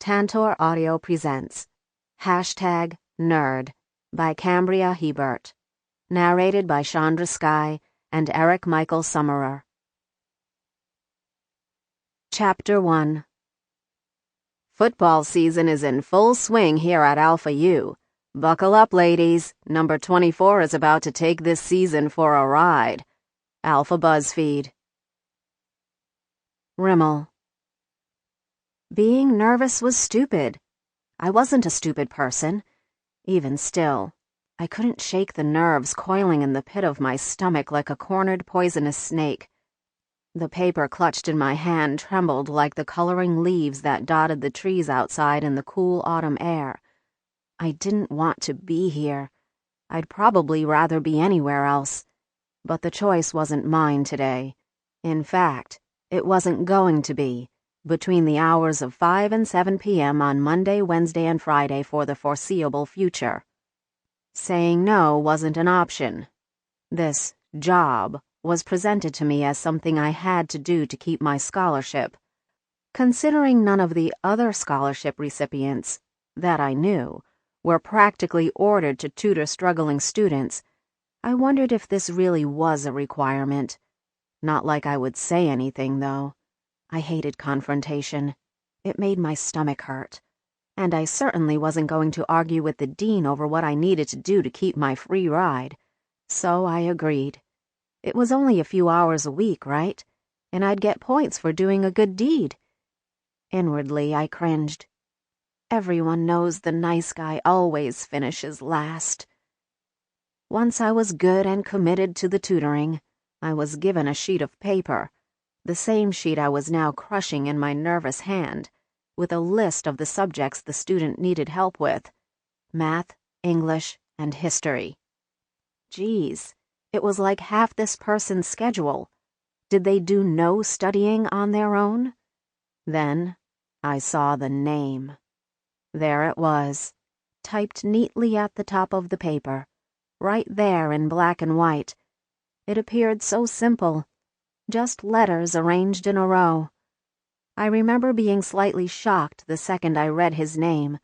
Tantor Audio presents #Nerd by Cambria Hebert. Narrated by Chandra Skyye and Eric Michael Summerer. Chapter 1. Football season is in full swing here at Alpha U. Buckle up, ladies. Number 24 is about to take this season for a ride. Alpha BuzzFeed. Rimmel. Being nervous was stupid. I wasn't a stupid person. Even still, I couldn't shake the nerves coiling in the pit of my stomach like a cornered poisonous snake. The paper clutched in my hand trembled like the coloring leaves that dotted the trees outside in the cool autumn air. I didn't want to be here. I'd probably rather be anywhere else. But the choice wasn't mine today. In fact, it wasn't going to be. Between the hours of 5 and 7 p.m. on Monday, Wednesday, and Friday for the foreseeable future. Saying no wasn't an option. This job was presented to me as something I had to do to keep my scholarship. Considering none of the other scholarship recipients, that I knew, were practically ordered to tutor struggling students, I wondered if this really was a requirement. Not like I would say anything, though. I hated confrontation. It made my stomach hurt. And I certainly wasn't going to argue with the dean over what I needed to do to keep my free ride. So I agreed. It was only a few hours a week, right? And I'd get points for doing a good deed. Inwardly, I cringed. Everyone knows the nice guy always finishes last. Once I was good and committed to the tutoring, I was given a sheet of paper. The same sheet I was now crushing in my nervous hand, with a list of the subjects the student needed help with: math, English, and history. Geez, it was like half this person's schedule. Did they do no studying on their own? Then I saw the name. There it was, typed neatly at the top of the paper, right there in black and white. It appeared so simple. Just letters arranged in a row. I remember being slightly shocked the second I read his name,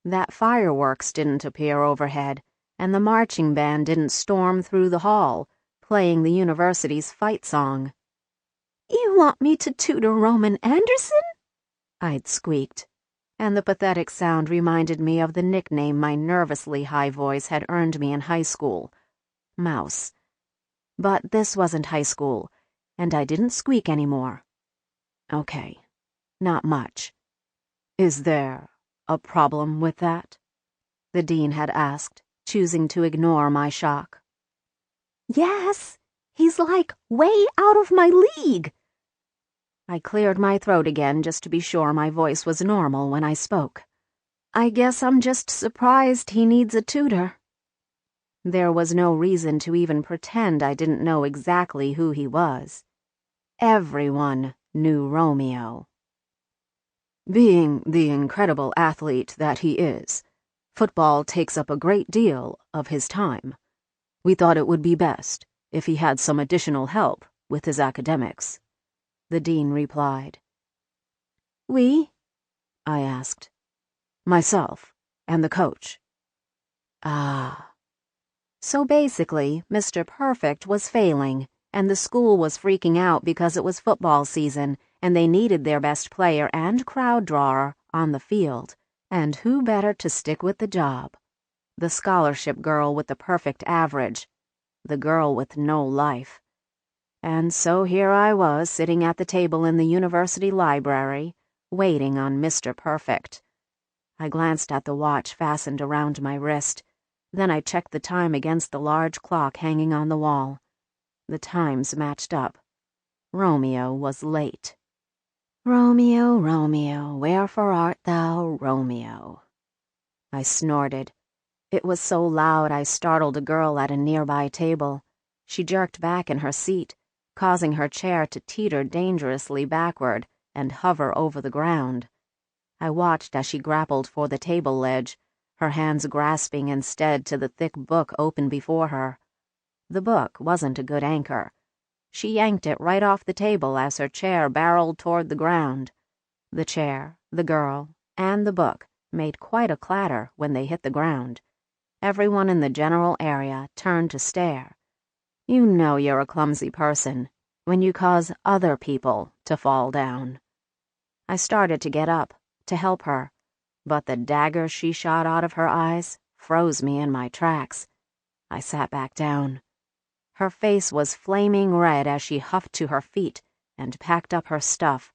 that fireworks didn't appear overhead, and the marching band didn't storm through the hall, playing the university's fight song. "You want me to tutor Roman Anderson?" I'd squeaked, and the pathetic sound reminded me of the nickname my nervously high voice had earned me in high school, Mouse. But this wasn't high school, and I didn't squeak anymore. Okay, not much. "Is there a problem with that?" the dean had asked, choosing to ignore my shock. "Yes, he's like way out of my league." I cleared my throat again just to be sure my voice was normal when I spoke. "I guess I'm just surprised he needs a tutor." There was no reason to even pretend I didn't know exactly who he was. Everyone knew Romeo. Being the incredible athlete that he is, football takes up a great deal of his time. We thought it would be best if he had some additional help with his academics," the dean replied. "We?" I asked. "Myself and the coach." Ah. So basically, Mr. Perfect was failing, and the school was freaking out because it was football season, and they needed their best player and crowd drawer on the field. And who better to stick with the job? The scholarship girl with the perfect average, the girl with no life. And so here I was sitting at the table in the university library, waiting on Mr. Perfect. I glanced at the watch fastened around my wrist. Then I checked the time against the large clock hanging on the wall. The times matched up. Romeo was late. "Romeo, Romeo, wherefore art thou, Romeo?" I snorted. It was so loud I startled a girl at a nearby table. She jerked back in her seat, causing her chair to teeter dangerously backward and hover over the ground. I watched as she grappled for the table ledge, her hands grasping instead to the thick book open before her. The book wasn't a good anchor. She yanked it right off the table as her chair barreled toward the ground. The chair, the girl, and the book made quite a clatter when they hit the ground. Everyone in the general area turned to stare. You know you're a clumsy person when you cause other people to fall down. I started to get up, to help her, but the dagger she shot out of her eyes froze me in my tracks. I sat back down. Her face was flaming red as she huffed to her feet and packed up her stuff.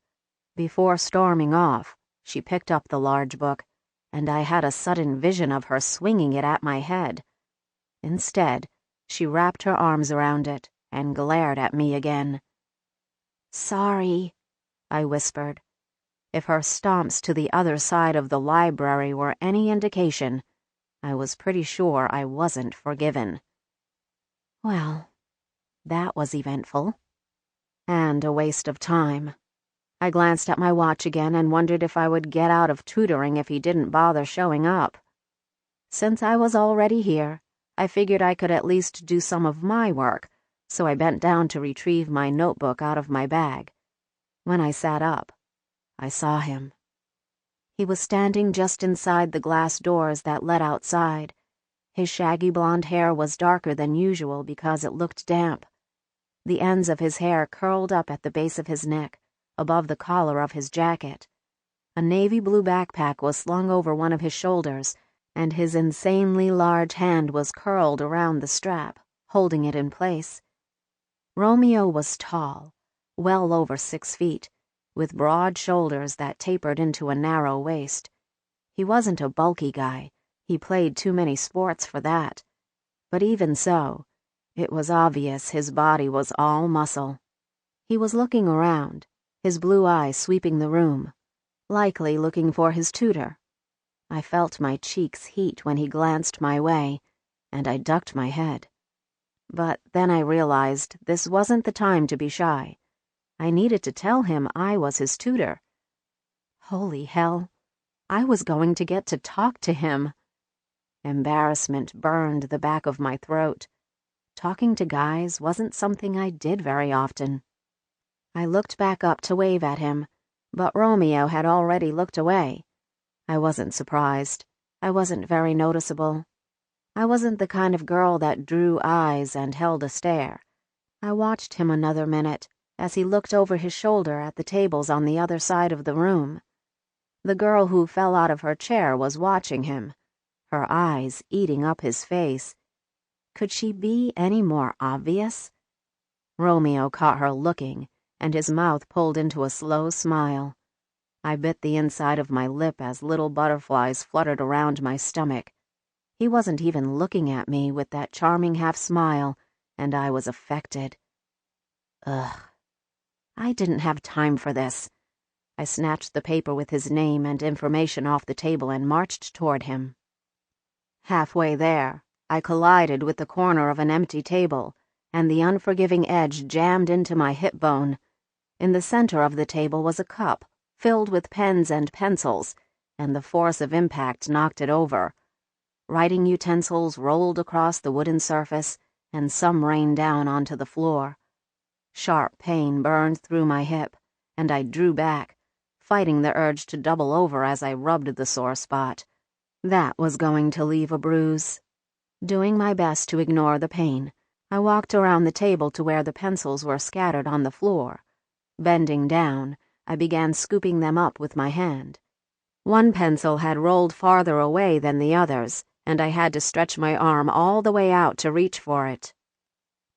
Before storming off, she picked up the large book, and I had a sudden vision of her swinging it at my head. Instead, she wrapped her arms around it and glared at me again. "Sorry," I whispered. If her stomps to the other side of the library were any indication, I was pretty sure I wasn't forgiven. Well, that was eventful. And a waste of time. I glanced at my watch again and wondered if I would get out of tutoring if he didn't bother showing up. Since I was already here, I figured I could at least do some of my work, so I bent down to retrieve my notebook out of my bag. When I sat up, I saw him. He was standing just inside the glass doors that led outside. His shaggy blonde hair was darker than usual because it looked damp. The ends of his hair curled up at the base of his neck, above the collar of his jacket. A navy blue backpack was slung over one of his shoulders, and his insanely large hand was curled around the strap, holding it in place. Romeo was tall, well over 6 feet, with broad shoulders that tapered into a narrow waist. He wasn't a bulky guy. He played too many sports for that. But even so, it was obvious his body was all muscle. He was looking around, his blue eyes sweeping the room, likely looking for his tutor. I felt my cheeks heat when he glanced my way, and I ducked my head. But then I realized this wasn't the time to be shy. I needed to tell him I was his tutor. Holy hell, I was going to get to talk to him. Embarrassment burned the back of my throat. Talking to guys wasn't something I did very often. I looked back up to wave at him, but Romeo had already looked away. I wasn't surprised. I wasn't very noticeable. I wasn't the kind of girl that drew eyes and held a stare. I watched him another minute as he looked over his shoulder at the tables on the other side of the room. The girl who fell out of her chair was watching him, her eyes eating up his face. Could she be any more obvious? Romeo caught her looking, and his mouth pulled into a slow smile. I bit the inside of my lip as little butterflies fluttered around my stomach. He wasn't even looking at me with that charming half-smile, and I was affected. Ugh. I didn't have time for this. I snatched the paper with his name and information off the table and marched toward him. Halfway there, I collided with the corner of an empty table, and the unforgiving edge jammed into my hip bone. In the center of the table was a cup, filled with pens and pencils, and the force of impact knocked it over. Writing utensils rolled across the wooden surface, and some rained down onto the floor. Sharp pain burned through my hip, and I drew back, fighting the urge to double over as I rubbed the sore spot. That was going to leave a bruise. Doing my best to ignore the pain, I walked around the table to where the pencils were scattered on the floor. Bending down, I began scooping them up with my hand. One pencil had rolled farther away than the others, and I had to stretch my arm all the way out to reach for it.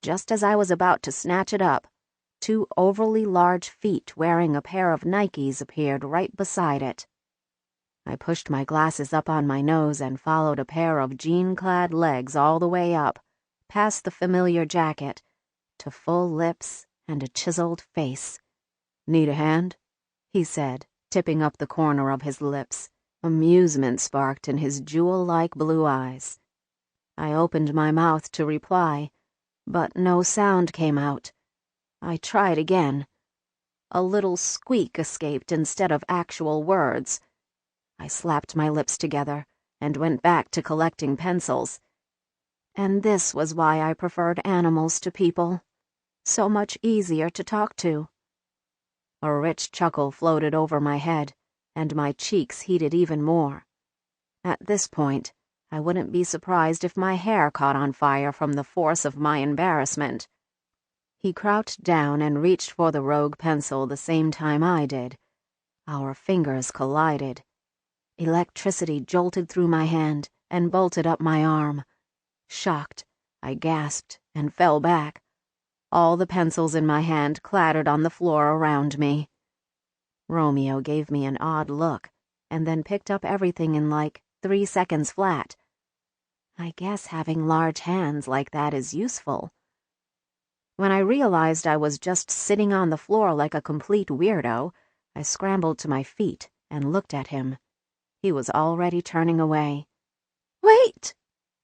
Just as I was about to snatch it up, 2 overly large feet wearing a pair of Nikes appeared right beside it. I pushed my glasses up on my nose and followed a pair of jean-clad legs all the way up, past the familiar jacket, to full lips and a chiseled face. "Need a hand?" he said, tipping up the corner of his lips. Amusement sparked in his jewel-like blue eyes. I opened my mouth to reply, but no sound came out. I tried again. A little squeak escaped instead of actual words. I slapped my lips together and went back to collecting pencils. And this was why I preferred animals to people. So much easier to talk to. A rich chuckle floated over my head, and my cheeks heated even more. At this point, I wouldn't be surprised if my hair caught on fire from the force of my embarrassment. He crouched down and reached for the rogue pencil the same time I did. Our fingers collided. Electricity jolted through my hand and bolted up my arm. Shocked, I gasped and fell back. All the pencils in my hand clattered on the floor around me. Romeo gave me an odd look, and then picked up everything in like 3 seconds flat. I guess having large hands like that is useful. When I realized I was just sitting on the floor like a complete weirdo, I scrambled to my feet and looked at him. He was already turning away. "Wait!"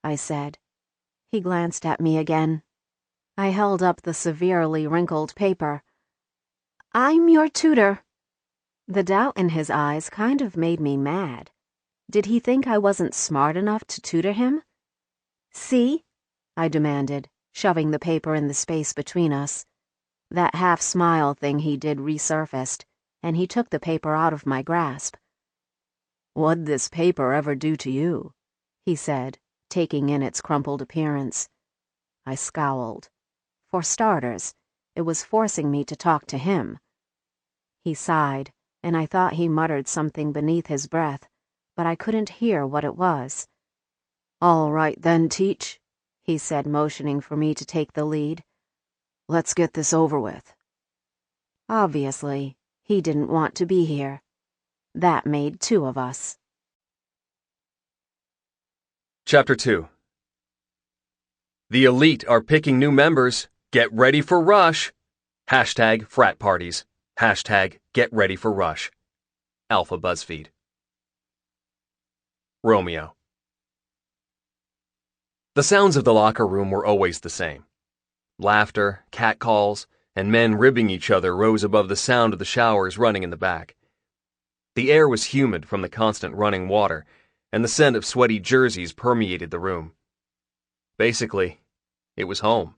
I said. He glanced at me again. I held up the severely wrinkled paper. "I'm your tutor." The doubt in his eyes kind of made me mad. Did he think I wasn't smart enough to tutor him? "See?" I demanded, shoving the paper in the space between us. That half-smile thing he did resurfaced, and he took the paper out of my grasp. "What'd this paper ever do to you?" he said, taking in its crumpled appearance. I scowled. For starters, it was forcing me to talk to him. He sighed, and I thought he muttered something beneath his breath, but I couldn't hear what it was. "All right then, Teach," he said, motioning for me to take the lead. "Let's get this over with." Obviously, he didn't want to be here. That made 2 of us. Chapter 2. The elite are picking new members. Get ready for rush. Hashtag frat parties. Hashtag get ready for rush. Alpha BuzzFeed. Romeo. The sounds of the locker room were always the same. Laughter, catcalls, and men ribbing each other rose above the sound of the showers running in the back. The air was humid from the constant running water, and the scent of sweaty jerseys permeated the room. Basically, it was home.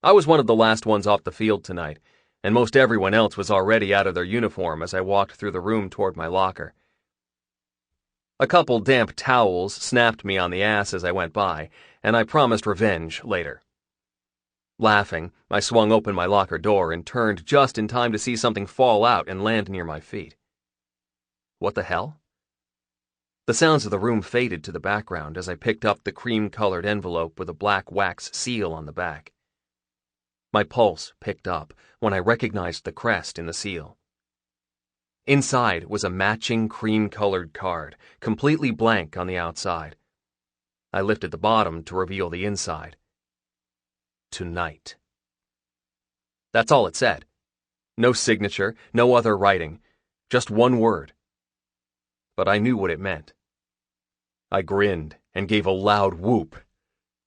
I was one of the last ones off the field tonight, and most everyone else was already out of their uniform as I walked through the room toward my locker. A couple damp towels snapped me on the ass as I went by, and I promised revenge later. Laughing, I swung open my locker door and turned just in time to see something fall out and land near my feet. What the hell? The sounds of the room faded to the background as I picked up the cream-colored envelope with a black wax seal on the back. My pulse picked up when I recognized the crest in the seal. Inside was a matching cream-colored card, completely blank on the outside. I lifted the bottom to reveal the inside. Tonight. That's all it said. No signature, no other writing, just one word. But I knew what it meant. I grinned and gave a loud whoop.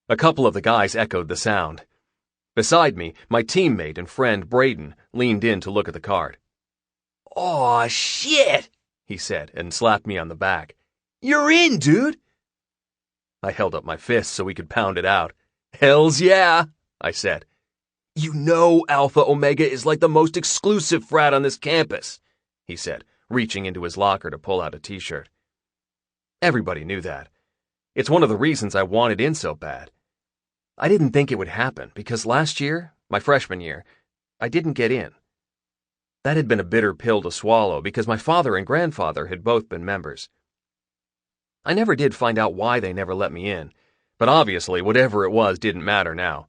A couple of the guys echoed the sound. Beside me, my teammate and friend Braden leaned in to look at the card. "Aw, shit," he said and slapped me on the back. "You're in, dude." I held up my fist so we could pound it out. "Hells yeah," I said. "You know Alpha Omega is like the most exclusive frat on this campus," he said, reaching into his locker to pull out a t-shirt. Everybody knew that. It's one of the reasons I wanted in so bad. I didn't think it would happen because last year, my freshman year, I didn't get in. That had been a bitter pill to swallow because my father and grandfather had both been members. I never did find out why they never let me in, but obviously whatever it was didn't matter now.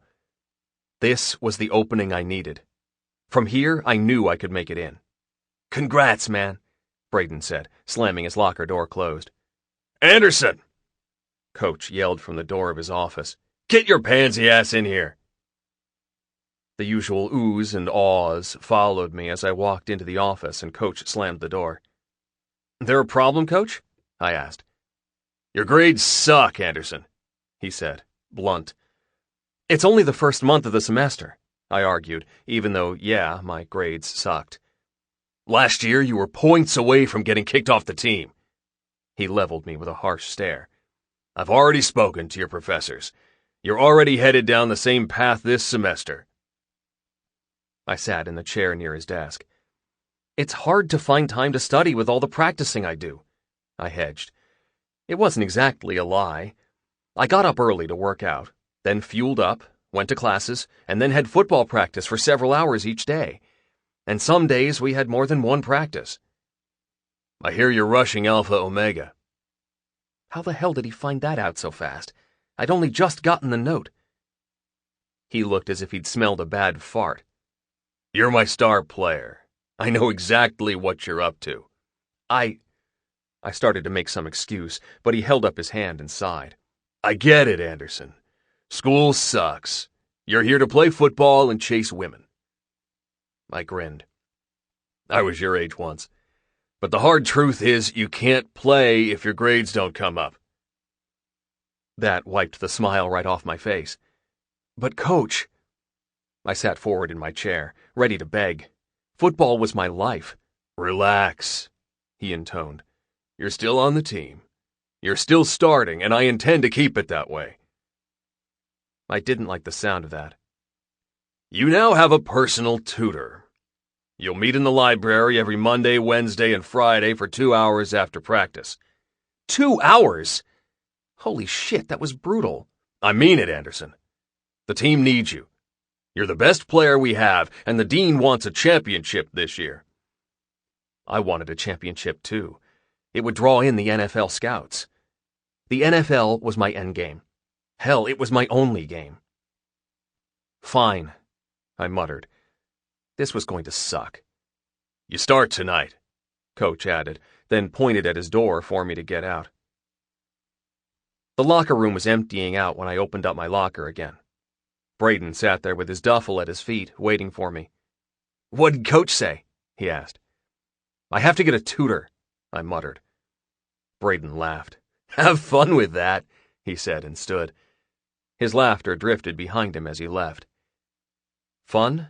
This was the opening I needed. From here, I knew I could make it in. "Congrats, man," Braden said, slamming his locker door closed. "Anderson!" Coach yelled from the door of his office. "Get your pansy ass in here!" The usual oohs and ahs followed me as I walked into the office and Coach slammed the door. "There a problem, Coach?" I asked. "Your grades suck, Anderson," he said, blunt. "It's only the first month of the semester," I argued, even though, yeah, my grades sucked. "Last year you were points away from getting kicked off the team." He leveled me with a harsh stare. "I've already spoken to your professors. You're already headed down the same path this semester." I sat in the chair near his desk. It's hard to find time to study with all the practicing I do, I hedged. It wasn't exactly a lie. I got up early to work out, then fueled up, went to classes, and then had football practice for several hours each day. And some days we had more than one practice. I hear you're rushing Alpha Omega. How the hell did he find that out so fast? I'd only just gotten the note. He looked as if he'd smelled a bad fart. You're my star player. I know exactly what you're up to. I started to make some excuse, but he held up his hand and sighed. I get it, Anderson. School sucks. You're here to play football and chase women. I grinned. I was your age once. But the hard truth is you can't play if your grades don't come up. That wiped the smile right off my face. But Coach... I sat forward in my chair, ready to beg. Football was my life. Relax, he intoned. You're still on the team. You're still starting, and I intend to keep it that way. I didn't like the sound of that. You now have a personal tutor. You'll meet in the library every Monday, Wednesday, and Friday for 2 hours after practice. 2 hours? Holy shit, that was brutal. I mean it, Anderson. The team needs you. You're the best player we have, and the dean wants a championship this year. I wanted a championship, too. It would draw in the NFL scouts. The NFL was my endgame. Hell, it was my only game. Fine, I muttered. This was going to suck. You start tonight, Coach added, then pointed at his door for me to get out. The locker room was emptying out when I opened up my locker again. Braden sat there with his duffel at his feet, waiting for me. What'd Coach say? He asked. I have to get a tutor, I muttered. Braden laughed. Have fun with that, he said and stood. His laughter drifted behind him as he left. Fun?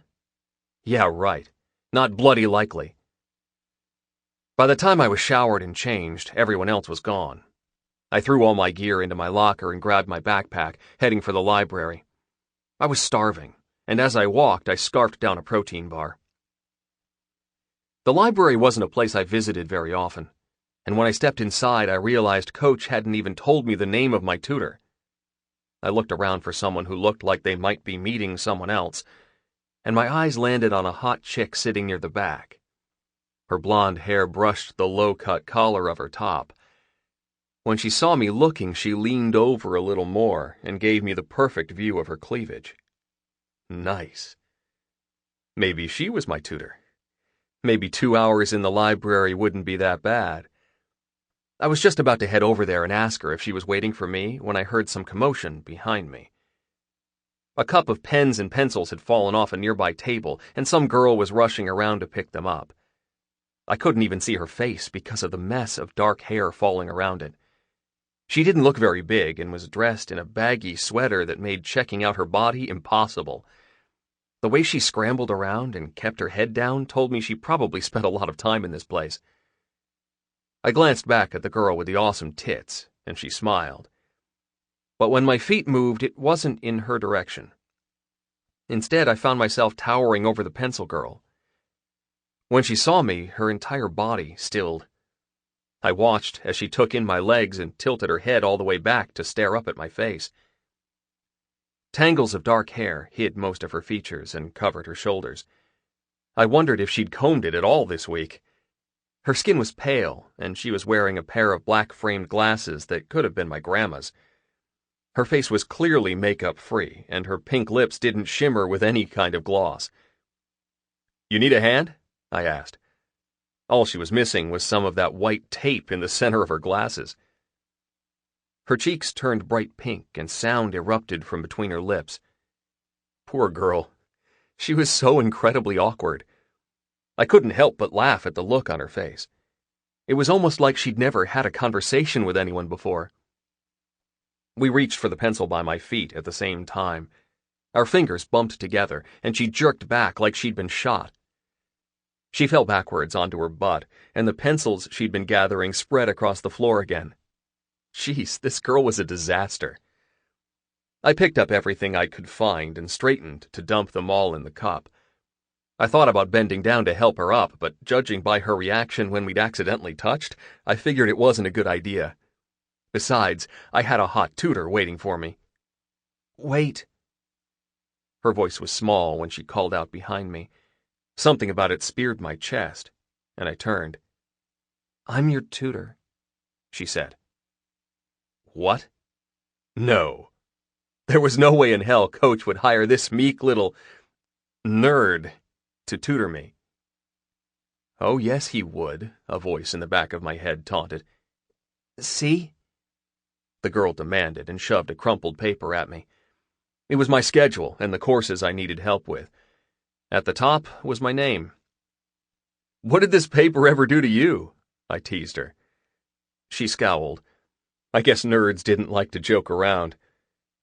Yeah, right. Not bloody likely. By the time I was showered and changed, everyone else was gone. I threw all my gear into my locker and grabbed my backpack, heading for the library. I was starving, and as I walked, I scarfed down a protein bar. The library wasn't a place I visited very often, and when I stepped inside, I realized Coach hadn't even told me the name of my tutor. I looked around for someone who looked like they might be meeting someone else, and my eyes landed on a hot chick sitting near the back. Her blonde hair brushed the low-cut collar of her top. When she saw me looking, she leaned over a little more and gave me the perfect view of her cleavage. Nice. Maybe she was my tutor. Maybe 2 hours in the library wouldn't be that bad. I was just about to head over there and ask her if she was waiting for me when I heard some commotion behind me. A cup of pens and pencils had fallen off a nearby table, and some girl was rushing around to pick them up. I couldn't even see her face because of the mess of dark hair falling around it. She didn't look very big and was dressed in a baggy sweater that made checking out her body impossible. The way she scrambled around and kept her head down told me she probably spent a lot of time in this place. I glanced back at the girl with the awesome tits, and she smiled. But when my feet moved, it wasn't in her direction. Instead, I found myself towering over the pencil girl. When she saw me, her entire body stilled. I watched as she took in my legs and tilted her head all the way back to stare up at my face. Tangles of dark hair hid most of her features and covered her shoulders. I wondered if she'd combed it at all this week. Her skin was pale, and she was wearing a pair of black-framed glasses that could have been my grandma's. Her face was clearly makeup-free, and her pink lips didn't shimmer with any kind of gloss. You need a hand? I asked. All she was missing was some of that white tape in the center of her glasses. Her cheeks turned bright pink, and sound erupted from between her lips. Poor girl. She was so incredibly awkward. I couldn't help but laugh at the look on her face. It was almost like she'd never had a conversation with anyone before. We reached for the pencil by my feet at the same time. Our fingers bumped together, and she jerked back like she'd been shot. She fell backwards onto her butt, and the pencils she'd been gathering spread across the floor again. Jeez, this girl was a disaster. I picked up everything I could find and straightened to dump them all in the cup. I thought about bending down to help her up, but judging by her reaction when we'd accidentally touched, I figured it wasn't a good idea. Besides, I had a hot tutor waiting for me. "Wait." Her voice was small when she called out behind me. Something about it speared my chest, and I turned. "I'm your tutor," she said. What? No. There was no way in hell Coach would hire this meek little nerd to tutor me. "Oh, yes, he would," a voice in the back of my head taunted. "See?" the girl demanded and shoved a crumpled paper at me. It was my schedule and the courses I needed help with. At the top was my name. "What did this paper ever do to you?" I teased her. She scowled. I guess nerds didn't like to joke around.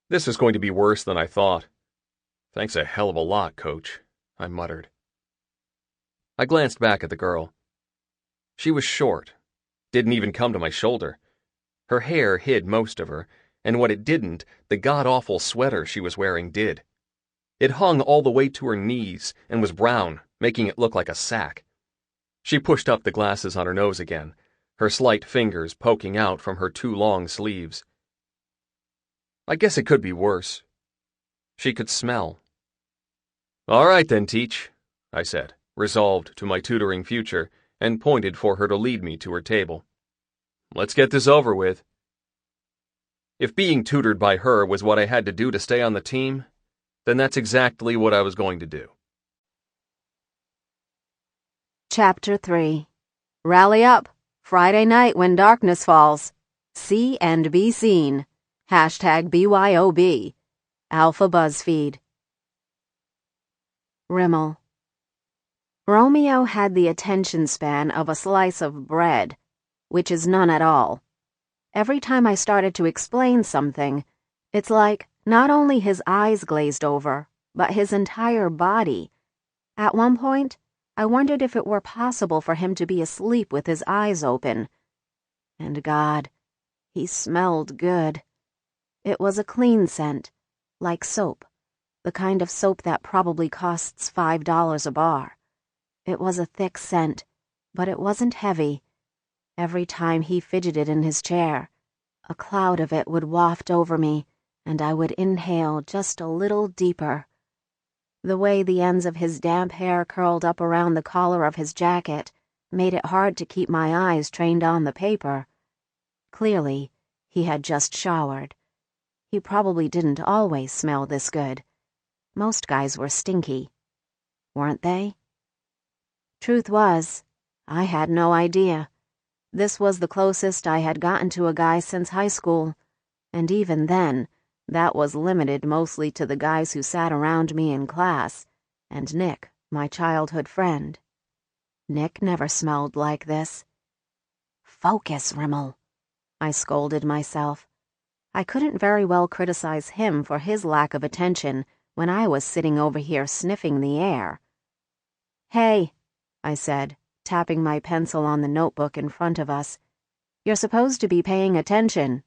This was going to be worse than I thought. "Thanks a hell of a lot, Coach," I muttered. I glanced back at the girl. She was short, didn't even come to my shoulder. Her hair hid most of her, and what it didn't, the god-awful sweater she was wearing did. It hung all the way to her knees and was brown, making it look like a sack. She pushed up the glasses on her nose again, her slight fingers poking out from her too long sleeves. I guess it could be worse. She could smell. "All right then, Teach," I said, resolved to my tutoring future, and pointed for her to lead me to her table. "Let's get this over with." If being tutored by her was what I had to do to stay on the team, then that's exactly what I was going to do. Chapter 3. Rally up. Friday night when darkness falls. See and be seen. #BYOB. Alpha BuzzFeed. Rimmel. Romeo had the attention span of a slice of bread, which is none at all. Every time I started to explain something, it's like not only his eyes glazed over, but his entire body. At one point, I wondered if it were possible for him to be asleep with his eyes open. And God, he smelled good. It was a clean scent, like soap, the kind of soap that probably costs $5 a bar. It was a thick scent, but it wasn't heavy. Every time he fidgeted in his chair, a cloud of it would waft over me, and I would inhale just a little deeper. The way the ends of his damp hair curled up around the collar of his jacket made it hard to keep my eyes trained on the paper. Clearly, he had just showered. He probably didn't always smell this good. Most guys were stinky, weren't they? Truth was, I had no idea. This was the closest I had gotten to a guy since high school, and even then, that was limited mostly to the guys who sat around me in class, and Nick, my childhood friend. Nick never smelled like this. "Focus, Rimmel," I scolded myself. I couldn't very well criticize him for his lack of attention when I was sitting over here sniffing the air. "Hey," I said, tapping my pencil on the notebook in front of us. "You're supposed to be paying attention."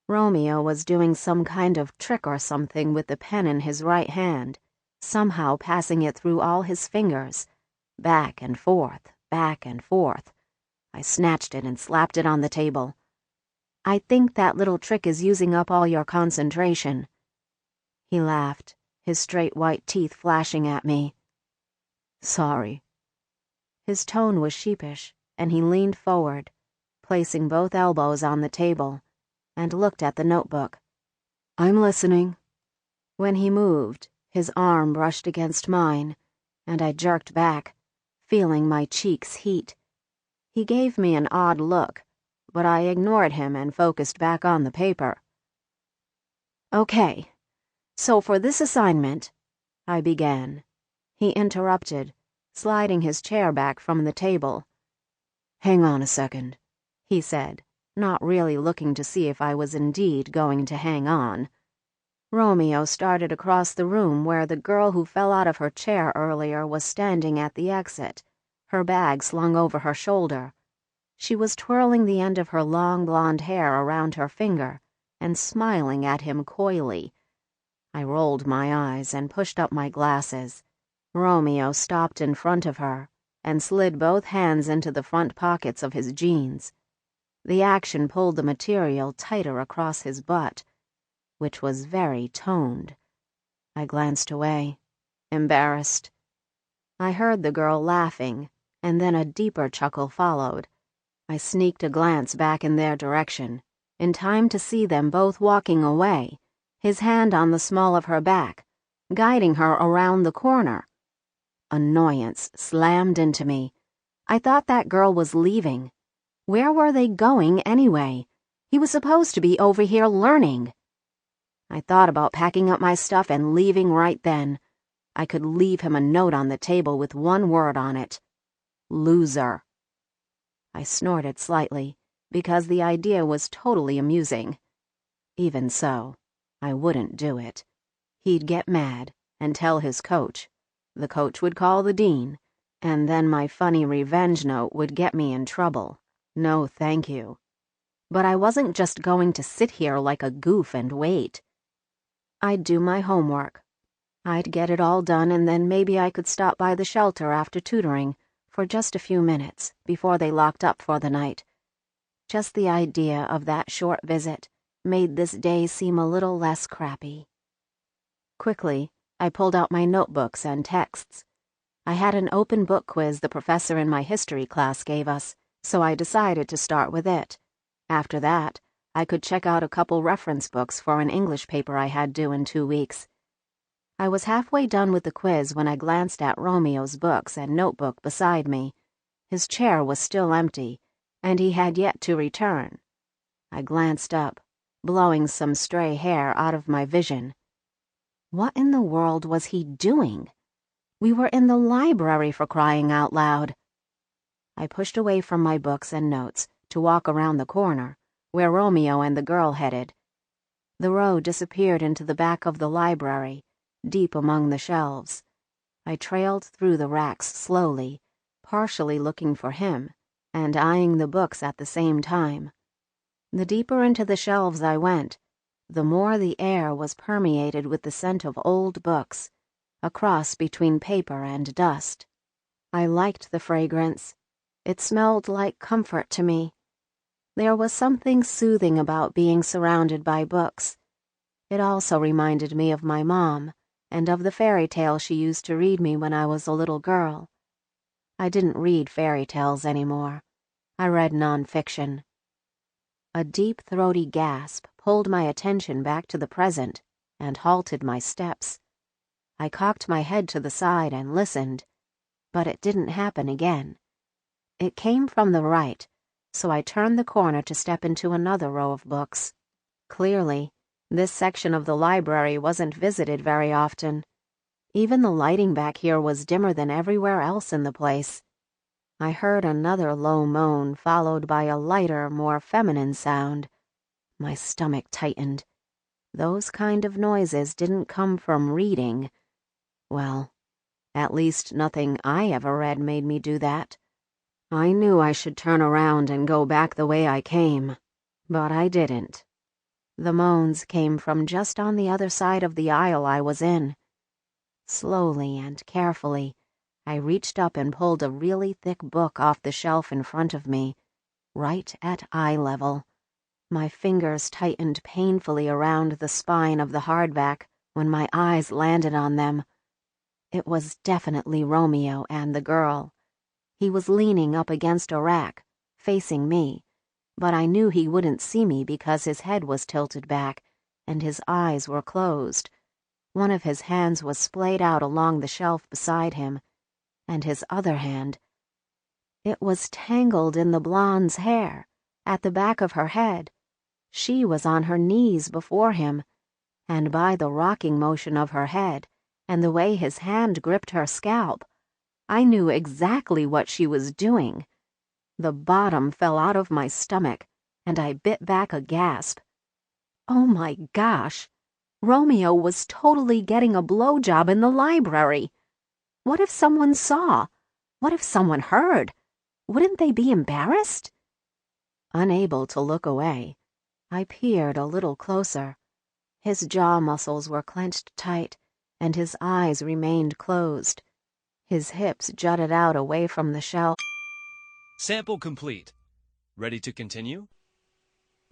Romeo was doing some kind of trick or something with the pen in his right hand, somehow passing it through all his fingers, back and forth, back and forth. I snatched it and slapped it on the table. "I think that little trick is using up all your concentration." He laughed, his straight white teeth flashing at me. "Sorry." His tone was sheepish, and he leaned forward, placing both elbows on the table, and looked at the notebook. "I'm listening." When he moved, his arm brushed against mine, and I jerked back, feeling my cheeks heat. He gave me an odd look, but I ignored him and focused back on the paper. "Okay, so for this assignment," I began. He interrupted, sliding his chair back from the table. "Hang on a second," he said, not really looking to see if I was indeed going to hang on. Romeo started across the room where the girl who fell out of her chair earlier was standing at the exit, her bag slung over her shoulder. She was twirling the end of her long blonde hair around her finger and smiling at him coyly. I rolled my eyes and pushed up my glasses. Romeo stopped in front of her and slid both hands into the front pockets of his jeans. The action pulled the material tighter across his butt, which was very toned. I glanced away, embarrassed. I heard the girl laughing, and then a deeper chuckle followed. I sneaked a glance back in their direction, in time to see them both walking away, his hand on the small of her back, guiding her around the corner. Annoyance slammed into me. I thought that girl was leaving. Where were they going anyway? He was supposed to be over here learning. I thought about packing up my stuff and leaving right then. I could leave him a note on the table with one word on it. Loser. I snorted slightly, because the idea was totally amusing. Even so, I wouldn't do it. He'd get mad and tell his coach. The coach would call the dean, and then my funny revenge note would get me in trouble. No, thank you. But I wasn't just going to sit here like a goof and wait. I'd do my homework. I'd get it all done, and then maybe I could stop by the shelter after tutoring for just a few minutes before they locked up for the night. Just the idea of that short visit made this day seem a little less crappy. Quickly, I pulled out my notebooks and texts. I had an open book quiz the professor in my history class gave us, so I decided to start with it. After that, I could check out a couple reference books for an English paper I had due in 2 weeks. I was halfway done with the quiz when I glanced at Romeo's books and notebook beside me. His chair was still empty, and he had yet to return. I glanced up, blowing some stray hair out of my vision. What in the world was he doing? We were in the library, for crying out loud. I pushed away from my books and notes to walk around the corner, where Romeo and the girl headed. The road disappeared into the back of the library, deep among the shelves. I trailed through the racks slowly, partially looking for him, and eyeing the books at the same time. The deeper into the shelves I went, the more the air was permeated with the scent of old books, a cross between paper and dust. I liked the fragrance. It smelled like comfort to me. There was something soothing about being surrounded by books. It also reminded me of my mom and of the fairy tales she used to read me when I was a little girl. I didn't read fairy tales anymore. I read nonfiction. A deep, throaty gasp pulled my attention back to the present and halted my steps. I cocked my head to the side and listened, but it didn't happen again. It came from the right, so I turned the corner to step into another row of books. Clearly, this section of the library wasn't visited very often. Even the lighting back here was dimmer than everywhere else in the place. I heard another low moan followed by a lighter, more feminine sound. My stomach tightened. Those kind of noises didn't come from reading. Well, at least nothing I ever read made me do that. I knew I should turn around and go back the way I came, but I didn't. The moans came from just on the other side of the aisle I was in. Slowly and carefully, I reached up and pulled a really thick book off the shelf in front of me, right at eye level. My fingers tightened painfully around the spine of the hardback when my eyes landed on them. It was definitely Romeo and the girl. He was leaning up against a rack, facing me, but I knew he wouldn't see me because his head was tilted back and his eyes were closed. One of his hands was splayed out along the shelf beside him, and his other hand, it was tangled in the blonde's hair, at the back of her head. She was on her knees before him, and by the rocking motion of her head and the way his hand gripped her scalp, I knew exactly what she was doing. The bottom fell out of my stomach, and I bit back a gasp. Oh my gosh! Romeo was totally getting a blowjob in the library. What if someone saw? What if someone heard? Wouldn't they be embarrassed? Unable to look away, I peered a little closer. His jaw muscles were clenched tight, and his eyes remained closed, His hips jutted out away from the shelf. Sample complete. Ready to continue?